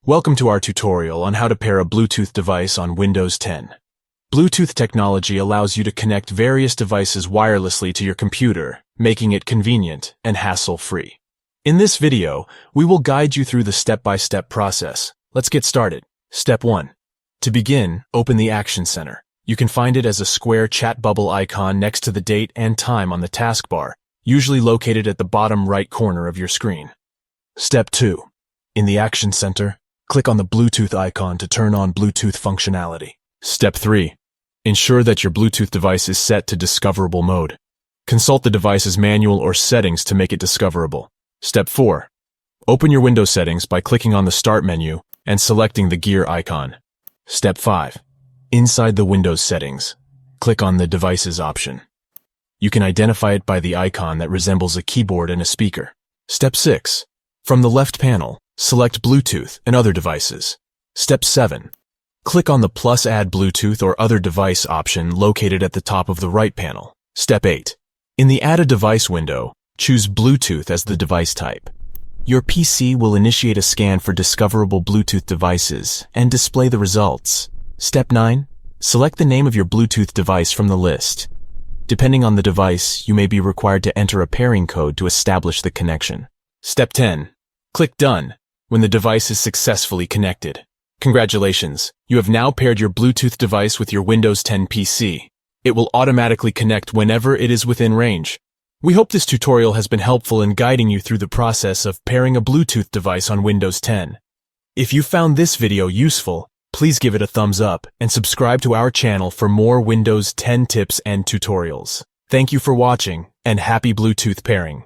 Welcome to our tutorial on how to pair a Bluetooth device on Windows 10. Bluetooth technology allows you to connect various devices wirelessly to your computer, making it convenient and hassle-free. In this video, we will guide you through the step-by-step process. Let's get started. Step 1. To begin, open the Action Center. You can find it as a square chat bubble icon next to the date and time on the taskbar, usually located at the bottom right corner of your screen. Step 2. In the Action Center, click on the Bluetooth icon to turn on Bluetooth functionality. Step 3. Ensure that your Bluetooth device is set to discoverable mode. Consult the device's manual or settings to make it discoverable. Step 4. Open your Windows settings by clicking on the Start menu and selecting the gear icon. Step 5. Inside the Windows settings, click on the Devices option. You can identify it by the icon that resembles a keyboard and a speaker. Step 6. From the left panel, select Bluetooth and other devices. Step 7. Click on the plus Add Bluetooth or Other Device option located at the top of the right panel. Step 8. In the Add a Device window, choose Bluetooth as the device type. Your PC will initiate a scan for discoverable Bluetooth devices and display the results. Step 9. Select the name of your Bluetooth device from the list. Depending on the device, you may be required to enter a pairing code to establish the connection. Step 10. Click Done when the device is successfully connected. Congratulations, you have now paired your Bluetooth device with your Windows 10 PC. It will automatically connect whenever it is within range. We hope this tutorial has been helpful in guiding you through the process of pairing a Bluetooth device on Windows 10. If you found this video useful, please give it a thumbs up and subscribe to our channel for more Windows 10 tips and tutorials. Thank you for watching, and happy Bluetooth pairing.